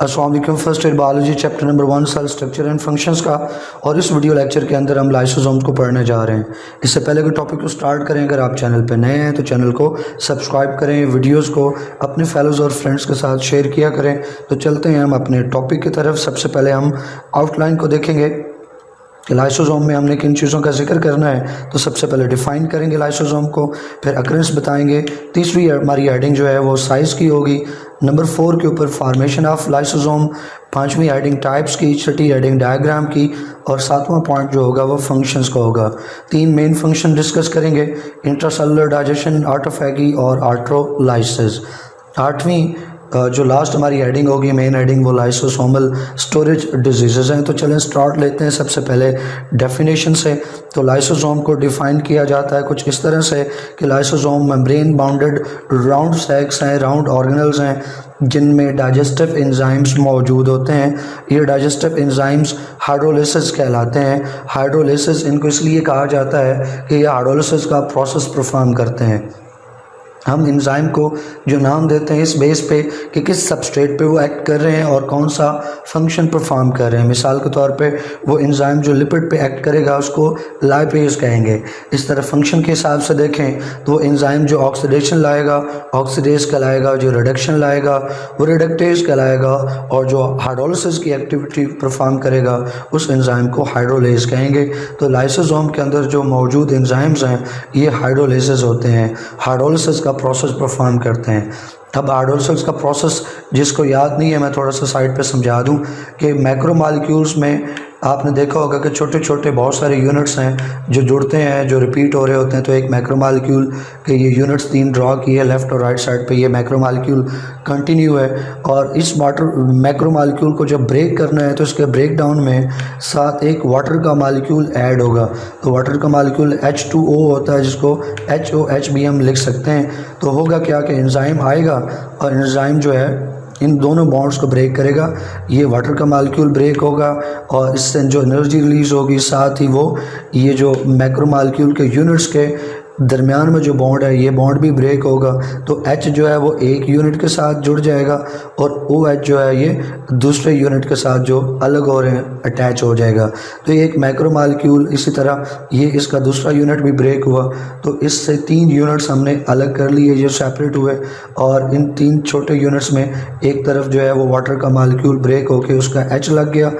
अस्सलाम वालेकुम। First year biology chapter number 1 cell structure and functions का, और इस वीडियो लेक्चर के अंदर हम लाइसोसोम्स को पढ़ने जा रहे हैं। इससे पहले कि टॉपिक को स्टार्ट करें, अगर आप चैनल पर नए हैं तो चैनल को सब्सक्राइब करें, वीडियोस को अपने फेलोज़ और फ्रेंड्स के साथ शेयर किया करें। तो चलते हैं हम अपने टॉपिक की तरफ। सबसे पहले हम आउटलाइन को देखेंगे कि लाइसोसोम में हमने किन चीज़ों का जिक्र करना है। तो सबसे पहले डिफ़ाइन करेंगे लाइसोसोम को, फिर अकरेंस बताएंगे। तीसरी हमारी हेडिंग जो है वो साइज़ की होगी। नंबर 4 के ऊपर फार्मेशन ऑफ लाइसोसोम, पांचवी हेडिंग टाइप्स की, छठी हेडिंग डायग्राम की, और सातवां पॉइंट जो होगा वो फंक्शंस का होगा। 3 मेन फंक्शन डिस्कस करेंगे, इंट्रासेलुलर डाइजेशन, ऑटोफैगी और ऑटोलाइसिस। आठवीं जो लास्ट हमारी हेडिंग होगी, मेन हेडिंग, वो लाइसोसोमल स्टोरेज डिजीज़ हैं। तो चलें स्टार्ट लेते हैं सबसे पहले डेफिनेशन से। तो लाइसोसोम को डिफ़ाइन किया जाता है कुछ इस तरह से कि लाइसोसोम मेम्ब्रेन बाउंडेड राउंड सैक्स हैं, राउंड ऑर्गेनल्स हैं, जिनमें डाइजेस्टिव एंजाइम्स मौजूद होते हैं। ये डाइजेस्टिव एंजाइम्स हाइड्रोलिसिस कहलाते हैं। हाइड्रोलिसिस इनको इसलिए कहा जाता है कि ये हाइड्रोलिसिस का प्रोसेस परफॉर्म करते हैं। हम एंजाइम को जो नाम देते हैं इस बेस पे कि किस सबस्ट्रेट पे वो एक्ट कर रहे हैं और कौन सा फंक्शन परफॉर्म कर रहे हैं। मिसाल के तौर पे वो एंजाइम जो लिपिड पे एक्ट करेगा उसको लाइपेज कहेंगे। इस तरह फंक्शन के हिसाब से देखें तो वो एंजाइम जो ऑक्सीडेशन लाएगा ऑक्सीडेज कहलाएगा, जो रिडक्शन लाएगा वो रिडक्टेज कहलाएगा, और जो हाइड्रोलिसिस की एक्टिविटी परफॉर्म करेगा उस एंजाइम को हाइड्रोलेज कहेंगे। तो लाइसोसोम के अंदर जो मौजूद एंजाइम्स हैं ये हाइड्रोलेजेस होते हैं, हाइड्रोलिसिस का प्रोसेस परफॉर्म करते हैं। अब हाइड्रोलिसिस का प्रोसेस जिसको याद नहीं है मैं थोड़ा सा साइड पे समझा दूं कि मैक्रोमॉलिक्यूल्स में आपने देखा होगा कि छोटे छोटे बहुत सारे यूनिट्स हैं जो जुड़ते हैं, जो रिपीट हो रहे होते हैं। तो एक मैक्रोमॉलिक्यूल के ये यूनिट्स 3 ड्रॉ किए लेफ़्ट और राइट साइड पे, ये मैक्रोमॉलिक्यूल कंटिन्यू है। और इस मैक्रोमॉलिक्यूल को जब ब्रेक करना है तो इसके ब्रेक डाउन में साथ एक वाटर का मॉलिक्यूल ऐड होगा। तो वाटर का मॉलिक्यूल H2O होता है, जिसको HOH भी हम लिख सकते हैं। तो होगा क्या कि एंजाइम आएगा और एंजाइम जो है इन दोनों बॉन्ड्स को ब्रेक करेगा। ये वाटर का मॉलिक्यूल ब्रेक होगा और इससे जो एनर्जी रिलीज़ होगी, साथ ही वो ये जो मैक्रो मॉलिक्यूल के यूनिट्स के दरमियान में जो बॉन्ड है ये बॉन्ड भी ब्रेक होगा। तो H जो है वो एक यूनिट के साथ जुड़ जाएगा और OH जो है ये दूसरे यूनिट के साथ जो अलग हो रहे हैं अटैच हो जाएगा। तो ये एक मैक्रो मॉलिक्यूल, इसी तरह ये इसका दूसरा यूनिट भी ब्रेक हुआ। तो इससे 3 यूनिट्स हमने अलग कर लिए, ये सेपरेट हुए, और इन 3 छोटे यूनिट्स में एक तरफ जो है वो वाटर का मॉलिक्यूल ब्रेक होके उसका H लग गया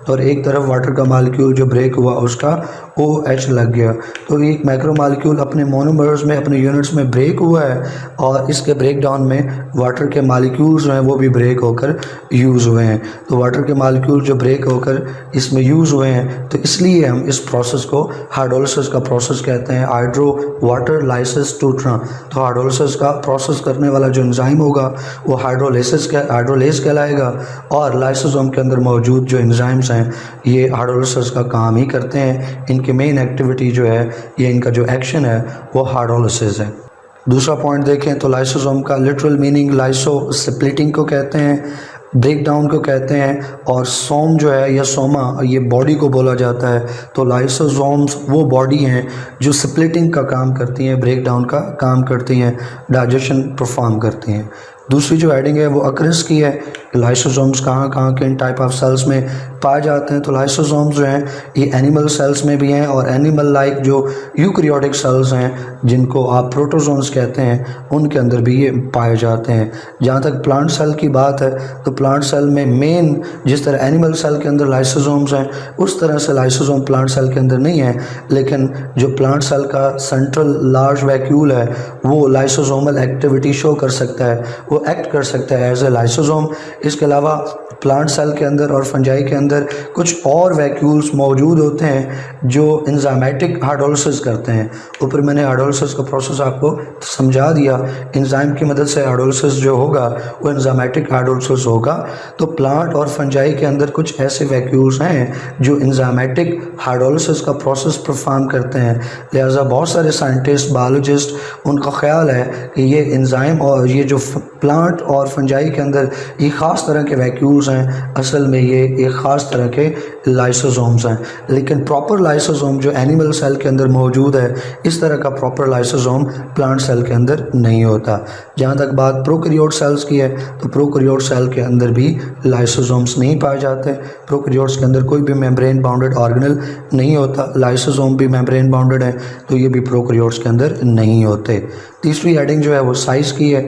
और एक तरफ वाटर का मॉलिक्यूल जो ब्रेक हुआ उसका OH लग गया। तो एक मैक्रो मॉलिक्यूल अपने मोनोमर्स में, अपने यूनिट्स में ब्रेक हुआ है और इसके ब्रेक डाउन में वाटर के मॉलिक्यूल्स जो हैं वो भी ब्रेक होकर यूज़ हुए हैं। तो वाटर के मॉलिक्यूल जो ब्रेक होकर इसमें यूज़ हुए हैं, तो इसलिए हम इस प्रोसेस को हाइड्रोलिसिस का प्रोसेस कहते हैं, हाइड्रो वाटर लाइसिस टूटना। तो हाइड्रोलिसिस का प्रोसेस करने वाला जो एंजाइम होगा वो हाइड्रोलेज कहलाएगा, और लाइसोसोम के अंदर मौजूद जो एंजाइम्स हैं ये हाइड्रोलिसिस का काम ही करते हैं। इनकी मेन एक्टिविटी जो है, ये इनका जो एक्शन है वो हाइड्रोलिसिस है। दूसरा पॉइंट देखें तो लाइसोसोम का लिटरल मीनिंग लाइसो स्प्लिटिंग को कहते हैं, ब्रेक डाउन को कहते हैं, और सोम जो है या सोमा ये बॉडी को बोला जाता है। तो लाइसोसोम्स वो बॉडी हैं जो स्प्लिटिंग का काम करती हैं, ब्रेक डाउन का काम करती हैं, डाइजेशन परफॉर्म करती हैं। दूसरी जो हेडिंग है वो अकरेंस की है, लाइसोसोम्स कहाँ किन टाइप ऑफ सेल्स में पाए जाते हैं। तो लाइसोसोम्स जो हैं ये एनिमल सेल्स में भी हैं, और एनिमल लाइक जो यूकैरियोटिक सेल्स हैं जिनको आप प्रोटोजोन्स कहते हैं उनके अंदर भी ये पाए जाते हैं। जहाँ तक प्लांट सेल की बात है तो प्लांट सेल में मेन, जिस तरह एनिमल सेल के अंदर लाइसोसोम्स हैं उस तरह से लाइसोसोम प्लांट सेल के अंदर नहीं है, लेकिन जो प्लांट सेल का सेंट्रल लार्ज वैक्यूल है वो लाइसोसोमल एक्टिविटी शो कर सकता है, वो एक्ट कर सकता है एज ए लाइसोसोम। इसके अलावा प्लांट सेल के अंदर और फंजाई के अंदर कुछ और वैक्यूल्स मौजूद होते हैं जो एंजाइमेटिक हाइड्रोलिसिस करते हैं। ऊपर मैंने हाइड्रोलिसिस का प्रोसेस आपको समझा दिया, एंजाइम की मदद से हाइड्रोलिसिस जो होगा वो एंजाइमेटिक हाइड्रोलिसिस होगा। तो प्लांट और फंजाई के अंदर कुछ ऐसे वैक्यूल्स हैं जो एंजाइमेटिक हाइड्रोलिसिस का प्रोसेस परफॉर्म करते हैं। लिहाजा बहुत सारे साइंटिस्ट, बायोलॉजिस्ट, उनका ख्याल है कि ये एंजाइम और ये जो प्लांट और फंजाई के अंदर ये ख़ास तरह के वैक्यूल्स हैं असल में ये एक ख़ास तरह के लाइसोसोम्स हैं, लेकिन प्रॉपर लाइसोसोम जो एनिमल सेल के अंदर मौजूद है इस तरह का प्रॉपर लाइसोसोम प्लांट सेल के अंदर नहीं होता। जहाँ तक बात प्रोकैरियोट सेल्स की है तो प्रोकैरियोट सेल के अंदर भी लाइसोसोम्स नहीं पाए जाते। प्रोकैरियोट्स के अंदर कोई भी मेम्ब्रेन बाउंडेड ऑर्गेनल नहीं होता, लाइसोसोम भी मेम्ब्रेन बाउंडेड है तो ये भी प्रोकैरियोट्स के अंदर नहीं होते। तीसरी हेडिंग जो है वो साइज़ की है।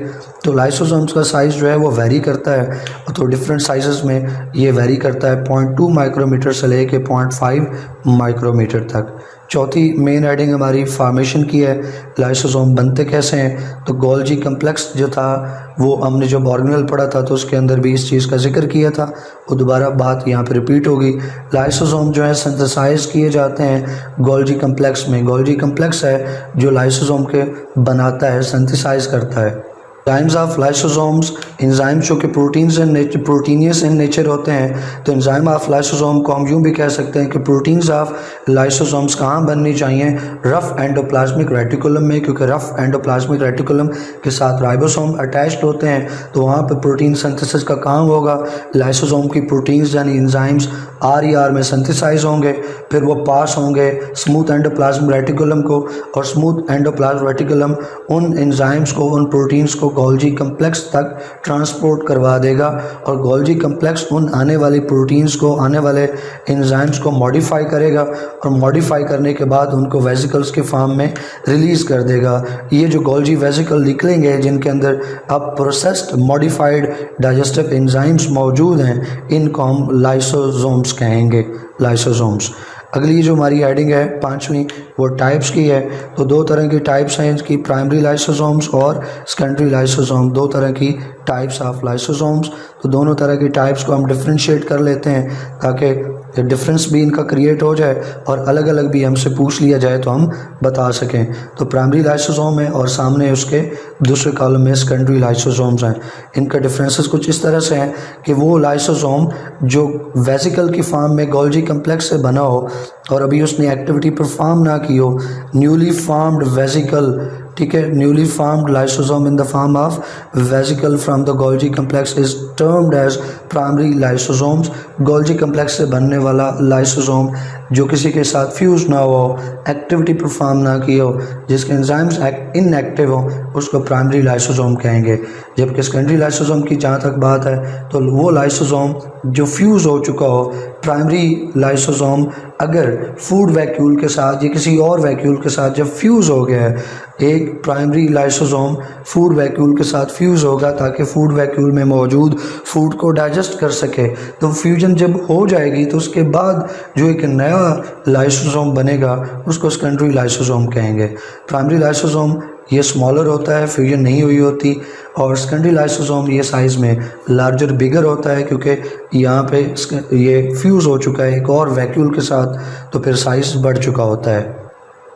तो लाइसोसोम्स का साइज़ जो है वो वेरी करता है, तो डिफरेंट साइज़ में ये वेरी करता है 0.2 माइक्रोमीटर से लेके 0.5 माइक्रोमीटर तक। चौथी मेन हेडिंग हमारी फॉर्मेशन की है, लाइसोसोम बनते कैसे हैं। तो गोल्जी कम्प्लेक्स जो था वो हमने जब ऑर्गेनल पढ़ा था तो उसके अंदर भी इस चीज़ का जिक्र किया था, वो दोबारा बात यहाँ पे रिपीट होगी। लाइसोसोम जो है सिंथेसाइज किए जाते हैं गोल्जी कम्प्लेक्स में। गोल्जी कम्प्लेक्स है जो लाइसोसोम के बनाता है, सिंथेसाइज करता है। एंजाइम्स ऑफ लाइसोसोम्स, एंजाइम जो कि प्रोटीनियस इन नेचर होते हैं, तो एंजाइम ऑफ लाइसोसोम को हम यूँ भी कह सकते हैं कि प्रोटीन्स ऑफ लाइसोसोम्स कहाँ बननी चाहिए, रफ एंडोप्लाज्मिक रेटिकुलम में, क्योंकि रफ एंडोप्लाज्मिक रेटिकुलम के साथ राइबोसोम अटैच्ड होते हैं तो वहाँ पर प्रोटीन सिंथेसिस का काम होगा। लाइसोसोम की प्रोटीन्स यानी एंजाइम्स RER में सिंथेसाइज होंगे, फिर वो पास होंगे स्मूथ एंडोप्लाज्मिक रेटिकुलम को, और स्मूथ एंडोप्लाज्मिक रेटिकुलम उन एंजाइम्स को, उन प्रोटीन्स को गोल्जी कम्प्लेक्स तक ट्रांसपोर्ट करवा देगा, और गोल्जी कम्प्लेक्स उन आने वाली प्रोटीन्स को, आने वाले एंजाइम्स को मॉडिफाई करेगा, और मॉडिफाई करने के बाद उनको वेसिकल्स के फॉर्म में रिलीज़ कर देगा। ये जो गोल्जी वेसिकल निकलेंगे जिनके अंदर अब प्रोसेस्ड मॉडिफाइड डाइजेस्टिव एंजाइम्स मौजूद हैं, इनको हम लाइसोसोम्स कहेंगे, लाइसोसोम्स। अगली जो हमारी हेडिंग है पांचवी वो टाइप्स की है। तो दो तरह की टाइप्स हैं इसकी, प्राइमरी लाइसोसोम्स और सेकेंडरी लाइसोसोम, दो तरह की टाइप्स ऑफ लाइसोसोम्स। तो दोनों तरह की टाइप्स को हम डिफ्रेंशिएट कर लेते हैं ताकि डिफरेंस भी इनका क्रिएट हो जाए और अलग अलग भी हमसे पूछ लिया जाए तो हम बता सकें। तो प्राइमरी लाइसोसोम है और सामने उसके दूसरे कॉलम में सेकेंडरी लाइसोसोम्स हैं। इनका डिफरेंसेस कुछ इस तरह से हैं कि वो लाइसोसोम जो वेसिकल की फॉर्म में गोल्जी कम्प्लेक्स से बना हो और अभी उसने एक्टिविटी परफॉर्म ना की हो, न्यूली फॉर्म्ड वेसिकल, ठीक है, newly formed lysosome in the form of vesicle from the Golgi complex is termed as primary lysosomes. Golgi complex से बनने वाला लाइसोसोम जो किसी के साथ फ्यूज ना हो, एक्टिविटी परफॉर्म ना की हो, जिसके एंजाइम्स इनएक्टिव हो, उसको प्राइमरी लाइसोसोम कहेंगे। जबकि सेकेंडरी लाइसोसोम की जहाँ तक बात है तो वो लाइसोसोम जो फ्यूज़ हो चुका हो, प्राइमरी लाइसोसोम अगर फूड वैक्यूल के साथ या किसी और वैक्यूल के साथ जब फ्यूज़ हो गया है, एक प्राइमरी लाइसोसोम फूड वैक्यूल के साथ फ्यूज़ होगा ताकि फूड वैक्यूल में मौजूद फूड को डाइजेस्ट कर सके। तो फ्यूजन जब हो जाएगी तो उसके बाद जो एक नया लाइसोसोम बनेगा उसको सेकेंडरी लाइसोसोम कहेंगे। प्राइमरी लाइसोसोम ये स्मॉलर होता है, फ्यूजन नहीं हुई होती, और सेकेंडरी लाइसोसोम ये साइज़ में लार्जर बिगर होता है क्योंकि यहाँ पे ये फ्यूज़ हो चुका है एक और वैक्यूल के साथ, तो फिर साइज़ बढ़ चुका होता है।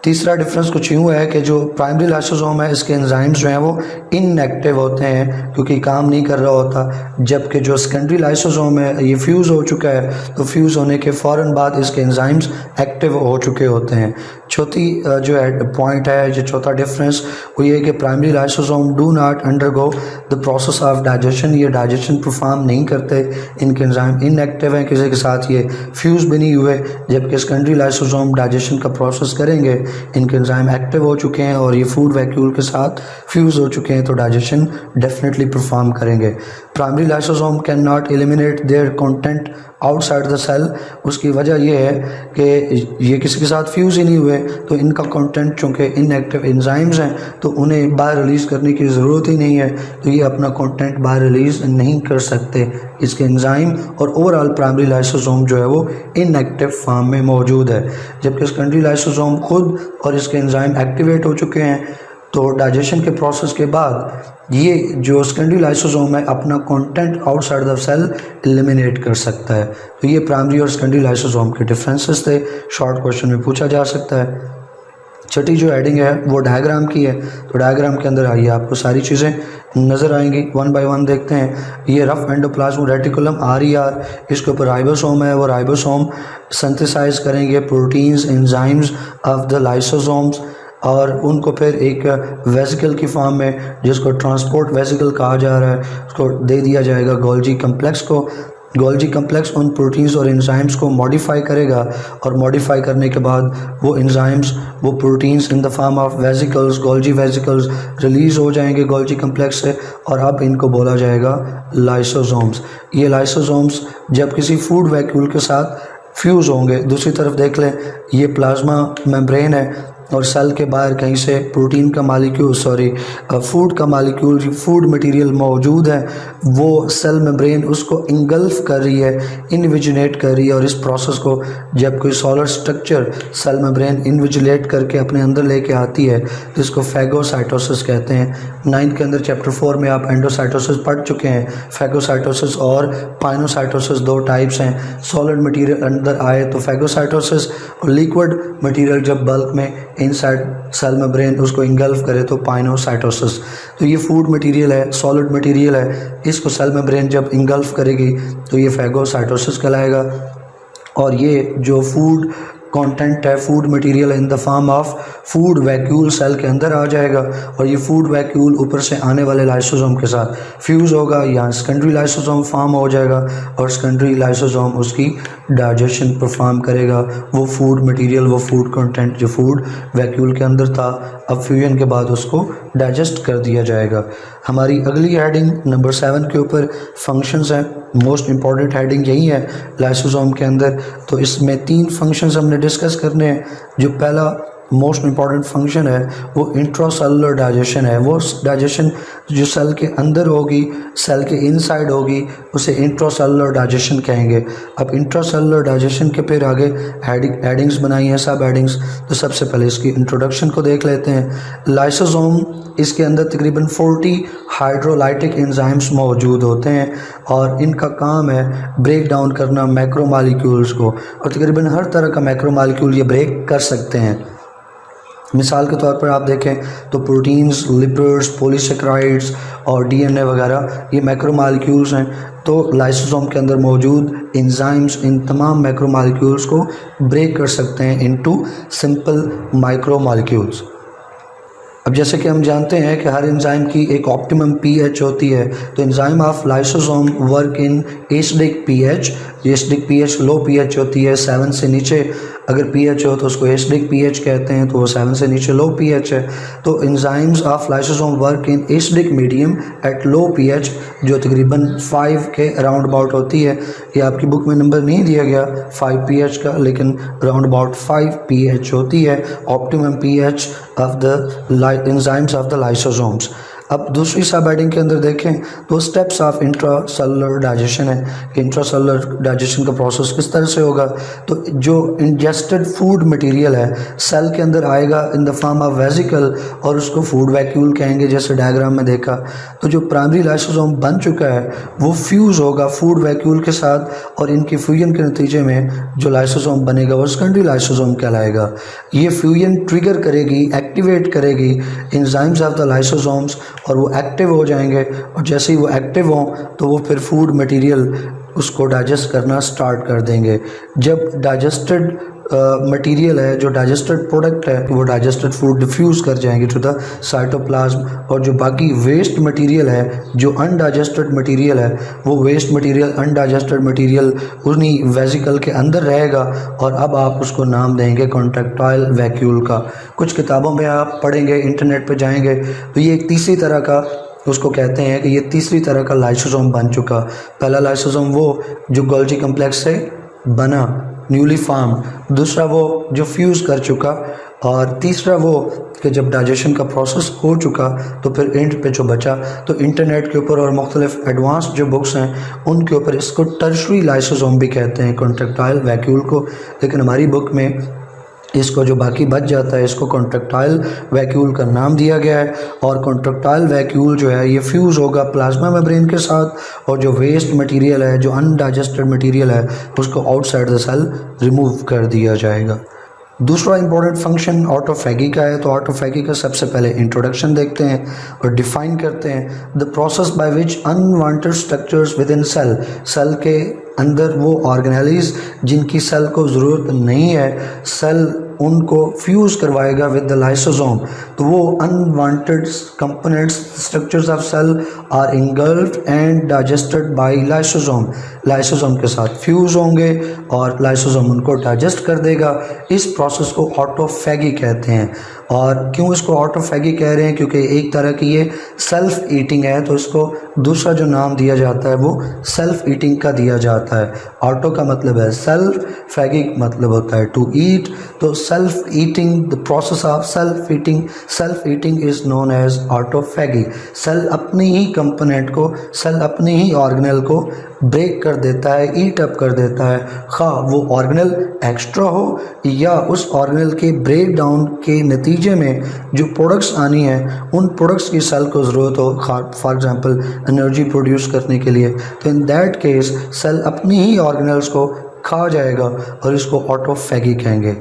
तीसरा डिफरेंस कुछ यूँ है कि जो प्राइमरी लाइसोसोम है इसके एंजाइम्स जो हैं वो इनएक्टिव होते हैं क्योंकि काम नहीं कर रहा होता, जबकि जो सेकेंडरी लाइसोसोम है ये फ्यूज़ हो चुका है तो फ्यूज़ होने के फ़ौरन बाद इसके एंजाइम्स एक्टिव हो चुके होते हैं। चौथी जो है पॉइंट है, जो चौथा डिफरेंस वो ये कि primary lysosome do not undergo the process of digestion, ये डाइजेशन परफॉर्म नहीं करते, इनके एंजाइम इनएक्टिव हैं, किसी के साथ ये फ्यूज़ भी नहीं हुए, जबकि सेकेंडरी लाइसोसोम डाइजेशन का प्रोसेस करेंगे, इनके एंजाइम एक्टिव हो चुके हैं और ये फूड वैक्यूल के साथ फ्यूज़ हो चुके हैं तो डाइजेशन डेफिनेटली परफॉर्म करेंगे। Primary lysosome can not eliminate their content outside the cell, उसकी वजह यह है कि ये किसी के साथ फ्यूज़ ही नहीं हुए तो इनका कंटेंट चूँकि इनएक्टिव एंजाइम्स हैं तो उन्हें बाहर रिलीज़ करने की ज़रूरत ही नहीं है, तो ये अपना कंटेंट बाहर रिलीज़ नहीं कर सकते। इसके एंजाइम और ओवरऑल प्राइमरी लाइसोसोम जो है वो इनएक्टिव फॉर्म में मौजूद है, जबकि सेकेंडरी लाइसोसोम खुद और इसके एंजाइम एक्टिवेट हो चुके हैं। तो डाइजेशन के प्रोसेस के बाद ये जो सेकेंडरी लाइसोसोम है अपना content outside the cell eliminate कर सकता है। तो ये प्राइमरी और सेकेंडरी लाइसोसोम के डिफरेंसेस थे, शॉर्ट क्वेश्चन में पूछा जा सकता है। छठी जो हेडिंग है वो डायग्राम की है, तो डायग्राम के अंदर आइए आपको सारी चीज़ें नज़र आएंगी, वन बाय वन देखते हैं। ये रफ एंडोप्लाज्मिक रेटिकुलम RER, इसके ऊपर राइबोसोम है, वो राइबोसोम सिंथेसाइज करेंगे proteins enzymes of the lysosomes और उनको फिर एक वेसिकल की फॉर्म में जिसको ट्रांसपोर्ट वेसिकल कहा जा रहा है उसको दे दिया जाएगा गोल्जी कम्प्लेक्स को। गोल्जी कम्प्लेक्स उन प्रोटीन्स और एंजाइम्स को मॉडिफाई करेगा और मॉडिफाई करने के बाद वो एंजाइम्स वो proteins in the form of vesicles Golgi vesicles release हो जाएंगे गोल्जी कम्प्लेक्स से और अब इनको बोला जाएगा लाइसोसोम्स। ये लाइसोसोम्स जब किसी फूड वैक्यूल के साथ फ्यूज़ होंगे, दूसरी तरफ देख लें ये प्लाज्मा मेम्ब्रेन है और सेल के बाहर कहीं से प्रोटीन का मालिक्यूल फूड का मालिक्यूल फूड मटेरियल मौजूद है, वो सेल मेम्ब्रेन उसको इंगल्फ कर रही है, इनविजिनेट कर रही है और इस प्रोसेस को जब कोई सॉलिड स्ट्रक्चर सेल मेम्ब्रेन इनविजिलेट करके अपने अंदर लेके आती है तो इसको फैगोसाइटोसिस कहते हैं। 9th के अंदर चैप्टर 4 में आप एंडोसाइटोसिस पढ़ चुके हैं। फैगोसाइटोसिस और पाइनोसाइटोसिस दो टाइप्स हैं। सॉलिड मटेरियल अंदर आए तो फैगोसाइटोसिस और लिक्विड मटेरियल जब बल्क में इनसाइड सेल मेम्ब्रेन उसको इंगल्फ करे तो पाइनोसाइटोसिस। तो ये फूड मटेरियल है, सॉलिड मटेरियल है, इसको सेल मेम्ब्रेन जब इंगल्फ करेगी तो ये फैगोसाइटोसिस कहलाएगा। और ये जो फूड कंटेंट है food material in the form of food vacuole cell के अंदर आ जाएगा और ये फूड वैक्यूल ऊपर से आने वाले लाइसोसोम के साथ फ्यूज़ होगा, यहाँ सेकेंडरी लाइसोसोम फॉर्म हो जाएगा और सेकेंडरी लाइसोसोम उसकी डाइजेशन परफॉर्म करेगा। वो फूड मटेरियल वो फूड कंटेंट जो फूड वैक्यूल के अंदर था अब फ्यूजन के बाद उसको डाइजेस्ट कर दिया जाएगा। हमारी अगली हेडिंग नंबर 7 के ऊपर फंक्शंस हैं। मोस्ट इंपॉर्टेंट हेडिंग यही है लाइसोसोम के अंदर। तो इसमें 3 फंक्शंस हमने डिस्कस करने हैं। जो पहला मोस्ट इंपॉर्टेंट फंक्शन है वो इंट्रासेलुलर डाइजेशन है। वो डाइजेशन जो सेल के अंदर होगी, सेल के इनसाइड होगी, उसे इंट्रासेलुलर डाइजेशन कहेंगे। अब इंट्रासेलुलर डाइजेशन के फिर आगे हेडिंग्स बनाई हैं, सब हेडिंग्स। तो सबसे पहले इसकी इंट्रोडक्शन को देख लेते हैं। लाइसोसोम इसके अंदर तकरीबन 40 हाइड्रोलाइटिक एंजाइम्स मौजूद होते हैं और इनका काम है ब्रेक डाउन करना मैक्रो मॉलिक्यूल्स को और तकरीबन हर तरह का मैक्रो मॉलिक्यूल ये ब्रेक कर सकते हैं। मिसाल के तौर पर आप देखें तो प्रोटीन्स, लिपिड्स, पॉलीसेकेराइड्स और डीएनए वगैरह ये मैक्रो मॉलिक्यूल्स हैं। तो लाइसोसोम के अंदर मौजूद एंजाइम्स इन तमाम मैक्रो मॉलिक्यूल्स को ब्रेक कर सकते हैं इनटू सिंपल माइक्रो मॉलिक्यूल्स। अब जैसे कि हम जानते हैं कि हर एंजाइम की एक ऑप्टिमम पीएच होती है। तो enzyme of lysosome work in acidic pH. Acidic pH low pH होती है, 7 से नीचे अगर पीएच हो तो उसको एसिडिक पीएच कहते हैं, तो वो 7 से नीचे लो पीएच है। तो enzymes of lysosome work in acidic medium at low pH जो तकरीबन 5 के अराउंड अबाउट होती है। ये आपकी बुक में नंबर नहीं दिया गया 5 पीएच का, लेकिन अराउंड अबाउट 5 पीएच होती है optimum pH of the enzymes of the lysosomes. अब दूसरी सब हेडिंग के अंदर देखें तो स्टेप्स ऑफ इंट्रासेलुलर डाइजेशन है कि इंट्रासेलुलर डाइजेशन का प्रोसेस किस तरह से होगा। तो जो इंजेस्टेड फूड मटेरियल है सेल के अंदर आएगा इन द फॉर्म ऑफ वेसिकल और उसको फूड वैक्यूल कहेंगे जैसे डायग्राम में देखा। तो जो प्राइमरी लाइसोसोम बन चुका है वो फ्यूज़ होगा फूड वैक्यूल के साथ और इनकी फ्यूजन के नतीजे में जो लाइसोसोम बनेगा वो सेकेंडरी लाइसोसोम कहलाएगा। ये फ्यूजन ट्रिगर करेगी, एक्टिवेट करेगी एंजाइम्स ऑफ द लाइसोसोम्स और वो एक्टिव हो जाएंगे और जैसे ही वो एक्टिव हों तो वो फिर फूड मटेरियल उसको डाइजेस्ट करना स्टार्ट कर देंगे। जब डाइजेस्टेड मटेरियल है, जो डाइजेस्टेड प्रोडक्ट है, वो डाइजेस्टेड फूड डिफ्यूज़ कर जाएंगे टू द साइटोप्लाज्म और जो बाकी वेस्ट मटेरियल है, जो अनडाइजेस्टेड मटेरियल है, वो वेस्ट मटेरियल अनडाइजेस्टेड मटेरियल उन्हीं वेसिकल के अंदर रहेगा और अब आप उसको नाम देंगे कॉन्ट्रैक्टाइल वैक्यूल का। कुछ किताबों में आप पढ़ेंगे, इंटरनेट पर जाएंगे तो ये एक तीसरी तरह का उसको कहते हैं कि ये तीसरी तरह का लाइसोसोम बन चुका। पहला लाइसोसोम वो जो गोल्जी कम्प्लेक्स से बना न्यूली फॉर्म, दूसरा वो जो फ्यूज़ कर चुका और तीसरा वो कि जब डाइजेशन का प्रोसेस हो चुका तो फिर एंड पे जो बचा। तो इंटरनेट के ऊपर और मुख्तलिफ एडवांस जो बुक्स हैं उनके ऊपर इसको टर्शरी लाइसोसोम भी कहते हैं कॉन्ट्रैक्टाइल वैक्यूल को, लेकिन हमारी बुक में इसको जो बाकी बच जाता है इसको कॉन्ट्रैक्टाइल वैक्यूल का नाम दिया गया है। और कॉन्ट्रैक्टाइल वैक्यूल जो है ये फ्यूज़ होगा प्लाज्मा मेम्ब्रेन के साथ और जो वेस्ट मटेरियल है, जो अनडाइजेस्टेड मटेरियल है, उसको आउटसाइड द सेल रिमूव कर दिया जाएगा। दूसरा इंपॉर्टेंट फंक्शन ऑटोफैगी का है। तो ऑटोफैगी का सबसे पहले इंट्रोडक्शन देखते हैं और डिफाइन करते हैं। The process by which unwanted structures within cell, cell के अंदर वो ऑर्गेनेलीज जिनकी सेल को ज़रूरत नहीं है, सेल उनको फ्यूज़ करवाएगा विद द लाइसोसोम। तो वो unwanted components structures of cell are engulfed and digested by lysosome. Lysosome के साथ फ्यूज़ होंगे और लाइसोसोम उनको डाइजेस्ट कर देगा। इस प्रोसेस को ऑटोफैगी कहते हैं। और क्यों इसको ऑटोफैगी कह रहे हैं? क्योंकि एक तरह की ये सेल्फ ईटिंग है, तो इसको दूसरा जो नाम दिया जाता है वो सेल्फ ईटिंग का दिया जाता है। ऑटो का मतलब है सेल्फ, फैगी मतलब होता है टू ईट। तो self eating, the process of self eating is known as autophagy. Cell अपनी ही कंपोनेंट को, सेल अपनी ही ऑर्गेनल को ब्रेक कर देता है, ईट अप कर देता है, खा वो ऑर्गेनल एक्स्ट्रा हो या उस ऑर्गेनल के ब्रेक डाउन के नतीजे में जो प्रोडक्ट्स आनी है उन प्रोडक्ट्स की सेल को ज़रूरत हो, फॉर एग्जांपल एनर्जी प्रोड्यूस करने के लिए। तो इन दैट केस सेल अपनी ही ऑर्गेनल्स को खा जाएगा और इसको ऑटोफैगी कहेंगे।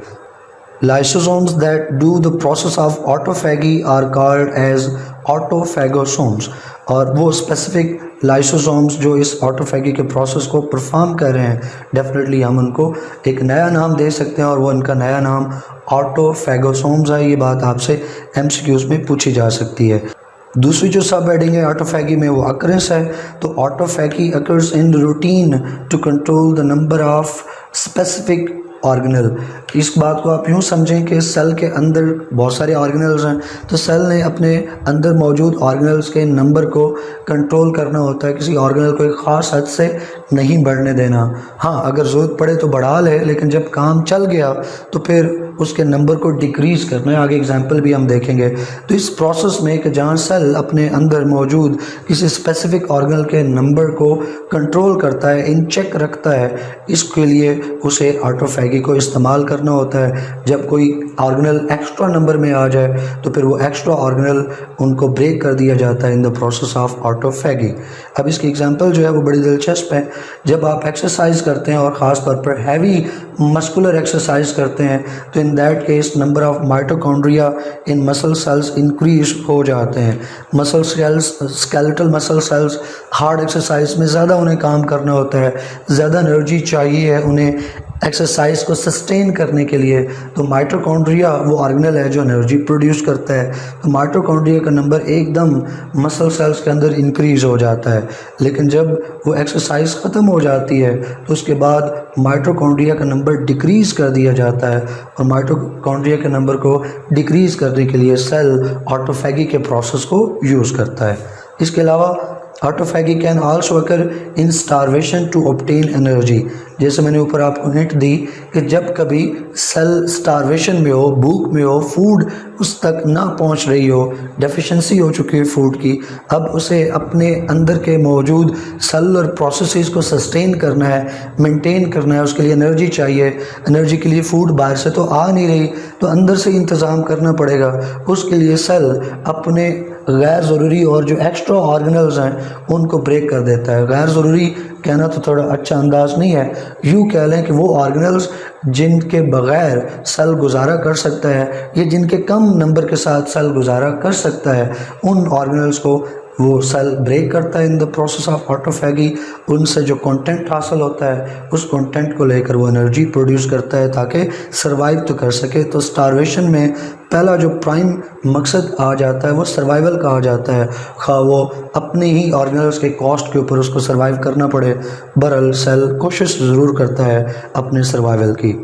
Lysosomes that do the process of autophagy are called as autophagosomes। और वो स्पेसिफिक लाइसोसोम्स जो इस ऑटोफैगी के प्रोसेस को परफॉर्म कर रहे हैं, डेफिनेटली हम उनको एक नया नाम दे सकते हैं और वो इनका नया नाम ऑटोफैगोसोम्स है। ये बात आपसे एमसीक्यूज़ में पूछी जा सकती है। दूसरी जो सब हेडिंग है ऑटोफैगी में वो अकरेंस है। तो autophagy occurs in routine to control the number of specific organelle. इस बात को आप यूँ समझें कि सेल के अंदर बहुत सारे ऑर्गेनल्स हैं, तो सेल ने अपने अंदर मौजूद ऑर्गेनल्स के नंबर को कंट्रोल करना होता है। किसी ऑर्गेनल को एक ख़ास हद से नहीं बढ़ने देना। हाँ, अगर ज़रूरत पड़े तो बढ़ा ले, लेकिन जब काम चल गया तो फिर उसके नंबर को डिक्रीज़ करना है। आगे एग्जांपल भी हम देखेंगे। तो इस प्रोसेस में कि जहाँ सेल अपने अंदर मौजूद किसी स्पेसिफिक ऑर्गेनल के नंबर को कंट्रोल करता है, इन चेक रखता है, इसके लिए उसे ऑटोफैगी को इस्तेमाल करना होता है। जब कोई ऑर्गेनल एक्स्ट्रा नंबर में आ जाए तो फिर वो एक्स्ट्रा ऑर्गेनल उनको ब्रेक कर दिया जाता है in the process of autophagy. अब इसकी एग्जांपल जो है वो बड़ी दिलचस्प है। जब आप एक्सरसाइज करते हैं और ख़ास तौर पर हैवी मस्कुलर एक्सरसाइज करते हैं तो in that case number of mitochondria in muscle cells increase हो जाते हैं। Muscle cells, skeletal muscle cells hard exercise में ज़्यादा उन्हें काम करना होता है, ज़्यादा एनर्जी चाहिए है उन्हें एक्सरसाइज को सस्टेन करने के लिए। तो माइटोकॉन्ड्रिया वो ऑर्गेनल है जो एनर्जी प्रोड्यूस करता है। तो माइटोकॉन्ड्रिया का नंबर एकदम मसल सेल्स के अंदर इंक्रीज़ हो जाता है। लेकिन जब वो एक्सरसाइज ख़त्म हो जाती है तो उसके बाद माइटोकॉन्ड्रिया का नंबर डिक्रीज़ कर दिया जाता है और माइटोकॉन्ड्रिया के नंबर को डिक्रीज़ करने के लिए सेल ऑटोफैगी के प्रोसेस को यूज़ करता है। इसके अलावा autophagy can also occur in starvation to obtain energy. जैसे मैंने ऊपर आपको हिंट दी कि जब कभी सेल स्टारवेशन में हो, भूख में हो, फूड उस तक ना पहुंच रही हो, डेफिशिएंसी हो चुकी है फूड की, अब उसे अपने अंदर के मौजूद सेलुलर प्रोसेसेस को सस्टेन करना है, मेंटेन करना है, उसके लिए एनर्जी चाहिए। एनर्जी के लिए फूड बाहर से तो आ नहीं रही, तो अंदर से इंतज़ाम करना पड़ेगा। उसके लिए सेल अपने गैर ज़रूरी और जो एक्स्ट्रा ऑर्गेनल्स हैं उनको ब्रेक कर देता है। गैर ज़रूरी कहना तो थोड़ा अच्छा अंदाज नहीं है, यूँ कह लें कि वो ऑर्गेनल्स जिनके बग़ैर सेल गुजारा कर सकता है या जिनके कम नंबर के साथ सेल गुजारा कर सकता है, उन ऑर्गेनल्स को वो सेल ब्रेक करता है in the process of autophagy. उनसे जो कंटेंट हासिल होता है उस कंटेंट को लेकर वो एनर्जी प्रोड्यूस करता है ताकि सर्वाइव तो कर सके। तो स्टारवेशन में पहला जो प्राइम मकसद आ जाता है वो सर्वाइवल का आ जाता है, खा वो अपने ही ऑर्गेनल्स के कॉस्ट के ऊपर उसको सर्वाइव करना पड़े, बहरहाल सेल कोशिश ज़रूर करता है अपने सर्वाइवल की।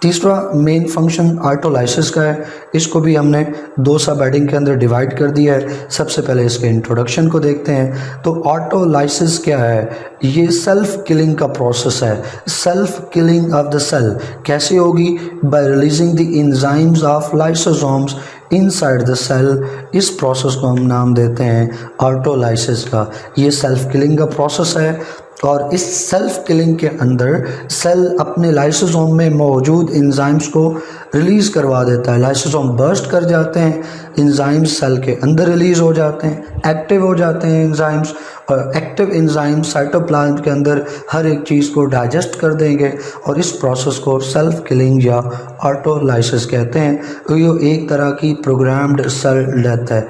तीसरा मेन फंक्शन ऑटोलाइसिस का है। इसको भी हमने दो सब हेडिंग के अंदर डिवाइड कर दिया है। सबसे पहले इसके इंट्रोडक्शन को देखते हैं। तो ऑटोलाइसिस क्या है? ये सेल्फ किलिंग का प्रोसेस है। Self killing of the cell कैसे होगी? By releasing the enzymes of lysosomes inside the cell. इस प्रोसेस को हम नाम देते हैं ऑटोलाइसिस का। ये सेल्फ किलिंग का प्रोसेस है और इस सेल्फ किलिंग के अंदर सेल अपने लाइसोसोम में मौजूद एंजाइम्स को रिलीज़ करवा देता है। लाइसोसोम बर्स्ट कर जाते हैं, एंजाइम्स सेल के अंदर रिलीज़ हो जाते हैं, एक्टिव हो जाते हैं एंजाइम्स, और एक्टिव एंजाइम्स साइटोप्लाज्म के अंदर हर एक चीज़ को डाइजेस्ट कर देंगे और इस प्रोसेस को सेल्फ किलिंग या ऑटोलाइसिस कहते हैं। तो ये एक तरह की प्रोग्राम्ड सेल डेथ है।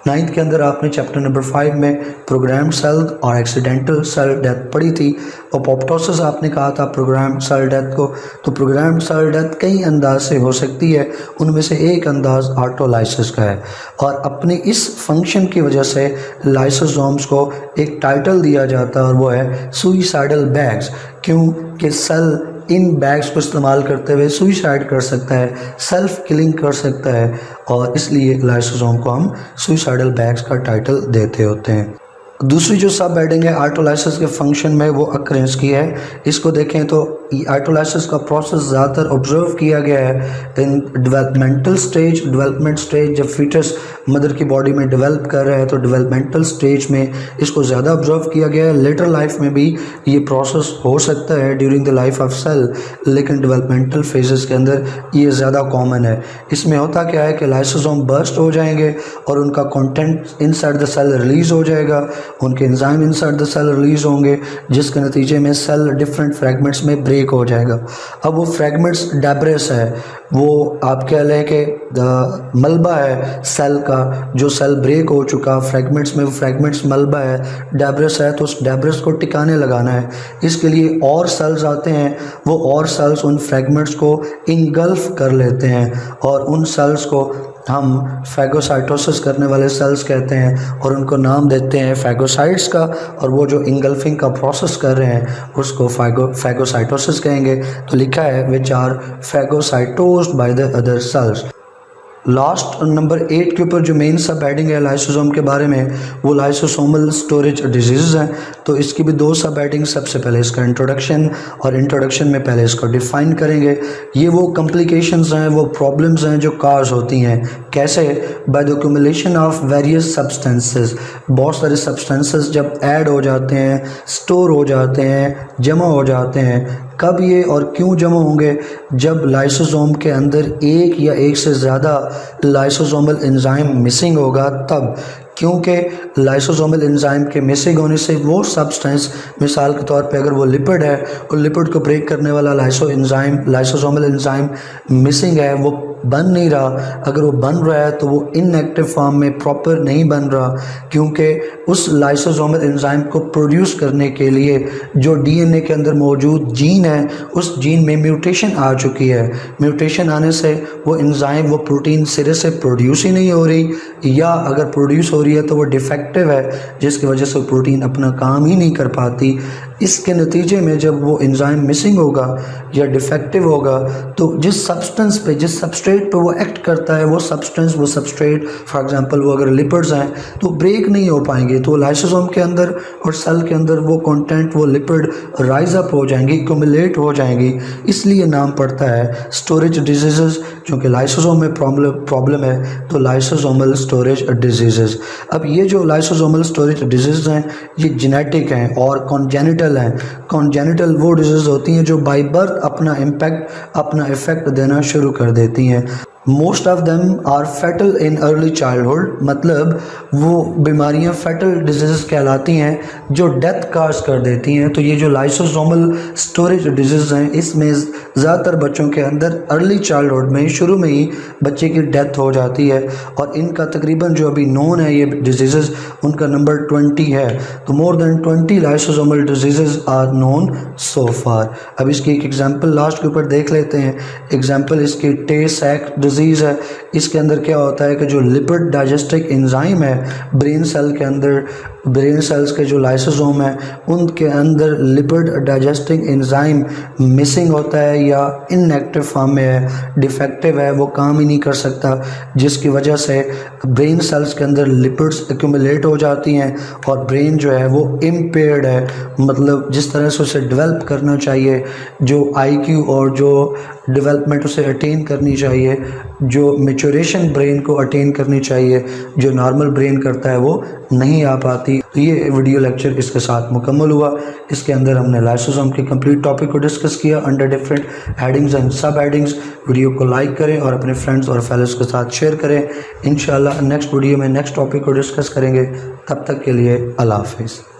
9th के अंदर आपने चैप्टर नंबर 5 में प्रोग्राम सेल और एक्सीडेंटल सेल डेथ पढ़ी थी। और पोप्टोसिस आपने कहा था प्रोग्राम सेल डेथ को। तो प्रोग्राम सेल डेथ कई अंदाज से हो सकती है, उनमें से एक अंदाज ऑटोलाइसिस का है। और अपने इस फंक्शन की वजह से लाइसोसोम्स को एक टाइटल दिया जाता है और वो है सुइसाइडल बैग्स, क्योंकि सेल इन बैग्स को इस्तेमाल करते हुए सुइसाइड कर सकता है, सेल्फ किलिंग कर सकता है, और इसलिए लाइसोसोम को हम सुइसाइडल बैग्स का टाइटल देते होते हैं। दूसरी जो सब हेडिंग है ऑटोलाइसिस के फंक्शन में, वो अक्रेंस की है। इसको देखें तो ऑटोलाइसिस का प्रोसेस ज़्यादातर ऑब्जर्व किया गया है इन डेवलपमेंटल स्टेज। डेवलपमेंट स्टेज जब फीटस मदर की बॉडी में डेवलप कर रहा है तो डेवलपमेंटल स्टेज में इसको ज़्यादा ऑब्जर्व किया गया है। लेटर लाइफ में भी ये प्रोसेस हो सकता है during the life of cell, लेकिन डेवलपमेंटल फेजेस के अंदर ये ज़्यादा कॉमन है। इसमें होता क्या है कि लाइसोसोम बर्स्ट हो जाएंगे और उनका content inside the cell release हो जाएगा, उनके enzyme inside the cell release होंगे, जिसके नतीजे में सेल डिफरेंट फ्रैगमेंट्स में ब्रेक हो जाएगा। अब वो फ्रैगमेंट्स डेब्रिस है, वो आप कह लें कि मलबा है सेल का, जो सेल ब्रेक हो चुका फ्रैगमेंट्स में, वो फ्रैगमेंट्स मलबा है, डेब्रिस है, तो उस डेब्रिस को टिकाने लगाना है। इसके लिए और सेल्स आते हैं, वो और सेल्स उन फ्रैगमेंट्स को इंगल्फ कर लेते हैं और उन सेल्स को हम फैगोसाइटोसिस करने वाले सेल्स कहते हैं और उनको नाम देते हैं फैगोसाइट्स का। और वो जो इंगल्फिंग का प्रोसेस कर रहे हैं उसको फैगोसाइटोसिस कहेंगे। तो लिखा है which are phagocytosed by the other cells. Last number 8 के ऊपर जो मेन सब हेडिंग है लाइसोसोम के बारे में, वो लाइसोसोमल स्टोरेज डिजीज़ हैं। तो इसकी भी 2 सब हेडिंग, सबसे पहले इसका इंट्रोडक्शन, और इंट्रोडक्शन में पहले इसको डिफ़ाइन करेंगे। ये वो कॉम्प्लिकेशंस हैं, वो प्रॉब्लम्स हैं जो काज होती हैं। कैसे? By the accumulation of various substances. बहुत सारे सब्सटेंसेस जब ऐड हो जाते हैं, स्टोर हो जाते हैं, जमा हो जाते हैं। कब ये और क्यों जमा होंगे? जब लाइसोसोम के अंदर एक या एक से ज़्यादा लाइसोसोमल एंजाइम मिसिंग होगा तब। क्योंकि लाइसोसोमल एंजाइम के मिसिंग होने से वो सब्सटेंस, मिसाल के तौर पे अगर वो लिपिड है और लिपिड को ब्रेक करने वाला लाइसोसोमल एंजाइम मिसिंग है, वो बन नहीं रहा। अगर वो बन रहा है तो वो इनएक्टिव फॉर्म में प्रॉपर नहीं बन रहा, क्योंकि उस लाइसोसोमल एंजाइम को प्रोड्यूस करने के लिए जो डीएनए के अंदर मौजूद जीन है, उस जीन में म्यूटेशन आ चुकी है। म्यूटेशन आने से वो एंजाइम, वो प्रोटीन सिरे से प्रोड्यूस ही नहीं हो रही, या अगर प्रोड्यूस हो रही है तो वो डिफेक्टिव है, जिसकी वजह से प्रोटीन अपना काम ही नहीं कर पाती। इसके नतीजे में जब वो एंजाइम मिसिंग होगा या डिफेक्टिव होगा तो जिस सब्सटेंस पे, जिस सबस्ट्रेट पे वो एक्ट करता है, वो सब्सटेंस, वो सबस्ट्रेट, फॉर एग्जांपल वो अगर लिपिड्स हैं तो ब्रेक नहीं हो पाएंगे। तो लाइसोसोम के अंदर और सेल के अंदर वो कंटेंट, वो लिपिड राइज अप हो जाएंगी, एक्यूमुलेट हो जाएंगी। इसलिए नाम पड़ता है स्टोरेज डिजीज़। क्योंकि लाइसोसोम में प्रॉब्लम है तो लाइसोसोमल स्टोरेज डिजीज़। अब ये जो लाइसोसोमल स्टोरेज डिजीज़ हैं ये जेनेटिक हैं और कॉन्जेनिटल हैं। कॉन्जेनिटल वो डिजीज़ होती हैं जो बाय बर्थ अपना इफेक्ट देना शुरू कर देती हैं। Most of them are fatal in early childhood, मतलब वो बीमारियां फैटल डिजीज़ कहलाती हैं जो डेथ काज कर देती हैं। तो ये जो लाइसोसोमल स्टोरेज डिजीज़ हैं इसमें ज़्यादातर बच्चों के अंदर अर्ली चाइल्डहुड में, शुरू में ही बच्चे की डेथ हो जाती है। और इनका तकरीबन जो अभी नोन है ये डिजीज़, उनका नंबर 20 है। तो more than 20 lysosomal diseases are known so far. अब इसकी एक एग्जांपल लास्ट के ऊपर देख लेते हैं। एग्जांपल इसकी टे-सैक डिजीज़ है। इसके अंदर क्या होता है कि जो लिपिड डाइजेस्टिक एंजाइम है ब्रेन सेल के अंदर, ब्रेन सेल्स के जो लाइसोसोम है उनके अंदर लिपिड डाइजेस्टिंग एंजाइम मिसिंग होता है या इनएक्टिव फॉर्म में है, डिफेक्टिव है, वो काम ही नहीं कर सकता, जिसकी वजह से ब्रेन सेल्स के अंदर लिपिड्स एक्यूमुलेट हो जाती हैं और ब्रेन जो है वो इम्पेयर्ड है। मतलब जिस तरह से उसे डेवलप करना चाहिए, जो आईक्यू और जो डेवलपमेंट उसे अटेन करनी चाहिए, जो मैच्योरेशन ब्रेन को अटेन करनी चाहिए, जो नॉर्मल ब्रेन करता है, वो नहीं आ पाती। तो ये वीडियो लेक्चर इसके साथ मुकम्मल हुआ। इसके अंदर हमने लाइसोसोम के कंप्लीट टॉपिक को डिस्कस किया अंडर डिफरेंट हेडिंग्स एंड सब हेडिंग्स। वीडियो को लाइक करें और अपने फ्रेंड्स और फेलोज के साथ शेयर करें। इंशाल्लाह नेक्स्ट वीडियो में नेक्स्ट टॉपिक को डिस्कस करेंगे। तब तक के लिए अल्लाह हाफिज़।